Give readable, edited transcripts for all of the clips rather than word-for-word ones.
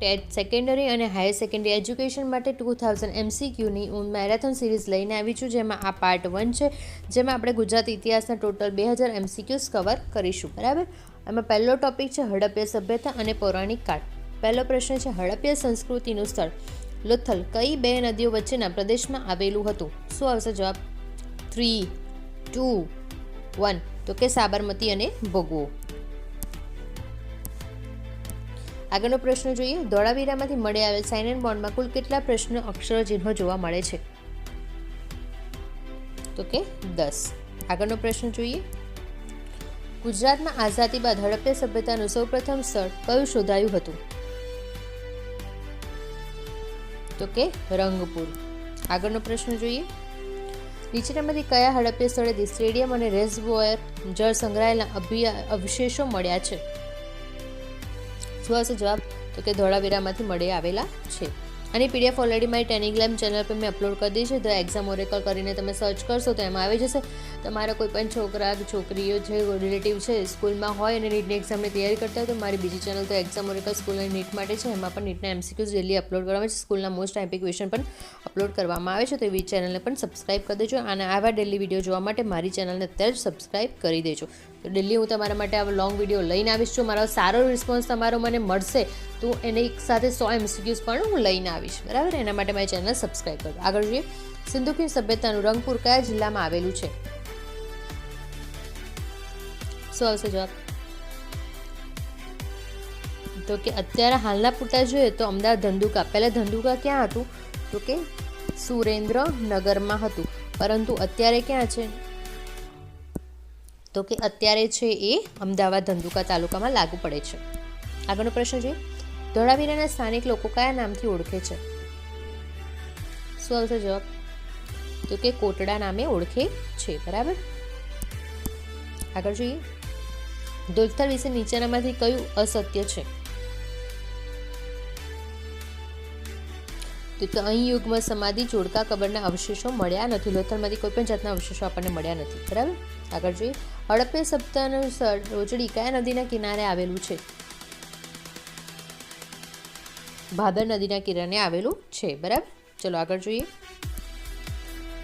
TET secondary અને higher secondary education માટે 2000 MCQની marathon series લઈને આવી છું, જેમાં આ પાર્ટ 1 છે, જેમાં આપણે ગુજરાત ઇતિહાસના ટોટલ 2000 MCQs કવર કરીશું. બરાબર. એમાં પહેલો ટોપિક છે હડપ્પા સભ્યતા અને પૌરાણિક કાળ. પહેલો પ્રશ્ન છે હડપ્પા સંસ્કૃતિનું સ્થળ લોથલ કઈ બે નદીઓ વચ્ચેના પ્રદેશમાં આવેલું હતું? શું આવશે જવાબ? 3, 2, 1. તો કે સાબરમતી અને ભોગવો. આગળનો પ્રશ્ન જોઈએ. ધોળાવીરામાંથી મળી આવેલ સાઇન એન્ડ બોન્ડમાં કુલ કેટલા પ્રશ્ન અક્ષર ચિહ્નો જોવા મળે છે? તો કે 10. આગળનો પ્રશ્ન જોઈએ. ગુજરાતમાં આઝાદી બાદ હડપ્પા સભ્યતાનું સૌપ્રથમ સ્થળ કયું શોધાયું હતું? તો કે રંગપુર. આગળનો પ્રશ્ન જોઈએ. નીચેનામાંથી કયા હડપ્પા સ્થળેથી સ્ટેડિયમ અને રેઝર્વોયર જળ સંગ્રહાયેલા અવશેષો મળ્યા છે? શું હશે જવાબ? તો કે ધોળાવીરામાંથી મળી આવેલા છે. આની PDF ઓલરેડી મારી ટેલિગ્રામ ચેનલ પર મેં અપલોડ કરી દીધી છે. ધ એક્ઝામ ઓરેકલ કરીને તમે સર્ચ કરશો તો એમાં આવી જશે. તમારા કોઈ પણ છોકરા છોકરીઓ છે, રિલેટિવ છે, સ્કૂલમાં હોય અને નીટની એક્ઝામની તૈયારી કરતા હોય તો મારી બીજી ચેનલ તો એક્ઝામ ઓરેકલ સ્કૂલ અને નીટ માટે છે. એમાં પણ નીટના MCQs ડેલી અપલોડ કરવામાં આવે છે. સ્કૂલના મોસ્ટ આઈમ્પી ક્વેશ્ચન પણ અપલોડ કરવામાં આવે છે. તો એવી ચેનલને પણ સબસ્ક્રાઇબ કરી દેજો અને આવા ડેલી વિડીયો જોવા માટે મારી ચેનલને અત્યારે જ સબસ્ક્રાઇબ કરી દેજો. તો ડેલી હું તમારા માટે આવા લોંગ વિડીયો લઈને આવીશ. જો મારો સારો રિસ્પોન્સ તમારો મને મળશે તો એની સાથે 100 MCQs પણ હું લઈને આવીશ. બરાબર. એના માટે મારી ચેનલ સબસ્ક્રાઇબ કરો. આગળ જોઈએ. સિંધુ ખીણ સભ્યતાનું રંગપુર કયા જિલ્લામાં આવેલું છે? શું આવશે જવાબ? તો કે અત્યારે હાલના પૂરતા જોઈએ તો અમદાવાદ ધંધુકા. પહેલાં ધંધુકા ક્યાં હતું? તો કે સુરેન્દ્રનગરમાં હતું, પરંતુ અત્યારે ક્યાં છે? તો કે અત્યારે છે એ અમદાવાદ ધંધુકા તાલુકામાં લાગુ પડે છે. આગળનો પ્રશ્ન જોઈએ. ધોળાવીરાના સ્થાનિક લોકો કયા નામથી ઓળખે છે? શું આવશે જવાબ? તો કે કોટડા નામે ઓળખે છે. બરાબર. આગળ જોઈએ. લોથલ વિશે નીચેનામાંથી કયું અસત્ય છે? તો અહીં યુગમાં સમાધિ, જોડકા, કબરના અવશેષો મળ્યા નથી. લોથલમાંથી કોઈ પણ જાતના અવશેષો આપણને મળ્યા નથી. બરાબર. આગળ જોઈએ. હડપ્પા સભ્યતાનું સ્થળ રોજડી કયા નદીના કિનારે આવેલું છે? ભાદર નદીના કિનારે આવેલું છે. બરાબર. ચલો આગળ જોઈએ.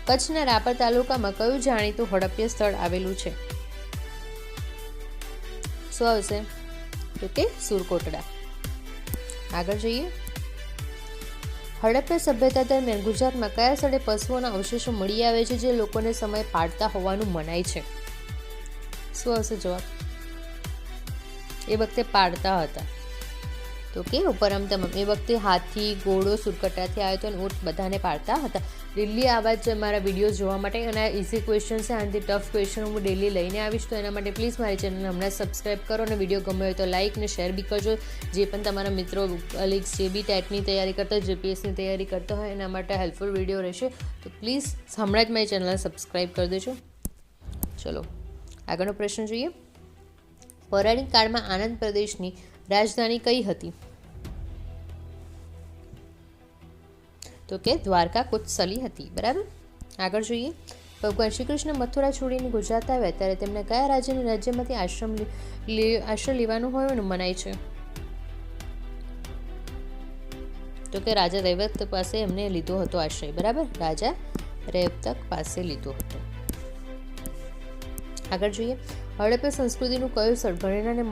કચ્છના રાપર તાલુકામાં કયું જાણીતું હડપ્પા સ્થળ આવેલું છે? શું આવશે? તો કે સુરકોટડા. આગળ જોઈએ. હડપ્પા સભ્યતા દરમિયાન ગુજરાતમાં કયા સ્થળે પશુઓના અવશેષો મળી આવે છે જે લોકોને સમય પાડતા હોવાનું મનાય છે? શું આવશે જવાબ? એ વખતે પાડતા હતા. તો કે ઉપરમ તમામ. એ વખતે હાથી, ઘોડો, સુરકટાથી આવ્યો હતો અને ઊંટ બધાને પાડતા હતા. ડેલી આવા જ મારા વિડીયોઝ જોવા માટે અને ઇઝી ક્વેશ્ચન છે, આનાથી ટફ ક્વેશ્ચન હું ડેલી લઈને આવીશ. તો એના માટે પ્લીઝ મારી ચેનલને હમણાં સબસ્ક્રાઈબ કરો અને વિડીયો ગમ્યો હોય તો લાઇક અને શેર બી કરજો. જે પણ તમારા મિત્રો કલીગ્સ જે બી ટેટની તૈયારી કરતા હોય, GPSની તૈયારી કરતા હોય એના માટે હેલ્પફુલ વિડીયો રહેશે. તો પ્લીઝ હમણાં જ મારી ચેનલને સબસ્ક્રાઈબ કરી દેજો. ચલો આગળનો પ્રશ્ન જોઈએ. પૌરાણિક કાળમાં આનંદ પ્રદેશની રાજધાની કઈ હતી? તો કે દ્વારકા કોત્સલી હતી. બરાબર. આગળ જોઈએ. ભગવાન શ્રી કૃષ્ણ મથુરા છોડીને ગુજરાત આવ્યા ત્યારે તેમને કયા રાજ્યમાંથી આશ્રય લેવાનું હોવાનું મનાય છે? તો કે રાજા રૈવત પાસે એમને લીધો હતો આશ્રય. બરાબર. રાજા રૈવતક પાસે લીધો હતો. આગળ જોઈએ. હડપ્પા સંસ્કૃતિનું કયું સ્થળ ઘરેણાં અને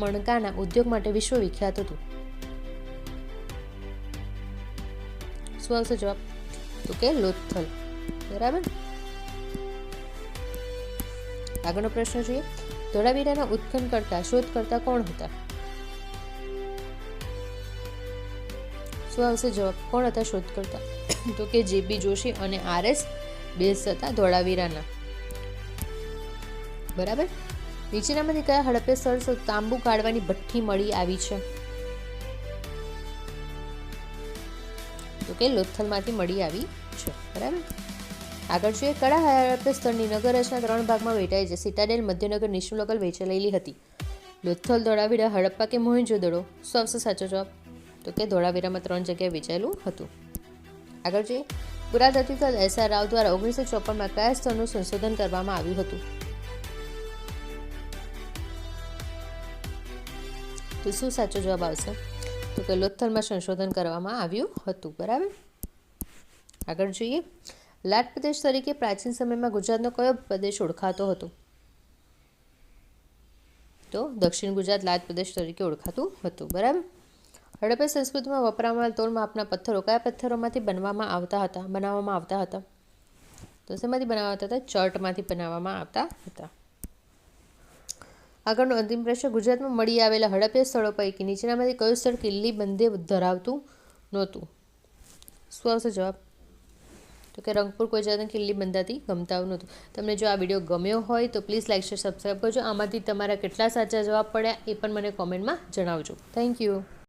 મણકાના ઉદ્યોગ માટે વિશ્વ વિખ્યાત હતું? શું આવશે જવાબ? તો કે લોથલ. બરાબર. આગળનો પ્રશ્ન જોઈએ. ધોળાવીરાના ઉત્ખનનકર્તા શોધકર્તા કોણ હતા? શું આવશે જવાબ? કોણ હતા શોધકર્તા? તો કે JP જોશી અને RS બેસ હતા ધોળાવીરાના. બરાબર. નીચેનામાંથી કયા હડપ્પા સ્થળ તાંબુ કાઢવાની ભઠ્ઠી મળી આવી છે? તો કે લોથલમાંથી મળી આવી છે. બરાબર. આગળ જોઈએ. કડા હડપ્પા સ્થળની નગર રચના 3 ભાગમાં વહેંચાઈ છે. સિટાડેલ, મધ્યનગર, નિશુનગર વહેંચાયેલી હતી. લોથલ, ધોળાવીરા, હડપ્પા કે મોહેંજો-દડો? શું આવશે સાચો જવાબ? તો કે ધોળાવીરામાં 3 જગ્યાએ વહેંચાયેલું હતું. આગળ જોઈએ. પુરાતત્વવિદ SR રાવ દ્વારા 1954માં કયા સ્થળનું સંશોધન કરવામાં આવ્યું હતું? તો શું સાચો જવાબ આવશે? તો કે લોથલમાં સંશોધન કરવામાં આવ્યું હતું. બરાબર. આગળ જોઈએ. લાટ પ્રદેશ તરીકે પ્રાચીન સમયમાં ગુજરાતનો કયો પ્રદેશ ઓળખાતો હતો? તો દક્ષિણ ગુજરાત લાટ પ્રદેશ તરીકે ઓળખાતું હતું. બરાબર. હડપ્પા સંસ્કૃતિમાં વપરાયેલા તોલ માપના પથ્થરો કયા પથ્થરોમાંથી બનાવવામાં આવતા હતા? તો શેમાંથી બનાવતા હતા? ચર્ટમાંથી બનાવવામાં આવતા હતા. આગળનો અંતિમ પ્રશ્ન. ગુજરાતમાં મળી આવેલા હડપ્પા સ્થળો પૈકી નીચેનામાંથી કયું સ્થળ કિલ્લી બંધે ધરાવતું નહોતું? શું આવશે જવાબ? તો કે રંગપુર કોઈ જાતની કિલ્લી બંધાતી ગમતાવું નહોતું. તમને જો આ વિડીયો ગમ્યો હોય તો પ્લીઝ લાઈક શેર સબસ્ક્રાઈબ કરજો. આમાંથી તમારા કેટલા સાચા જવાબ પડ્યા એ પણ મને કોમેન્ટમાં જણાવજો. Thank you.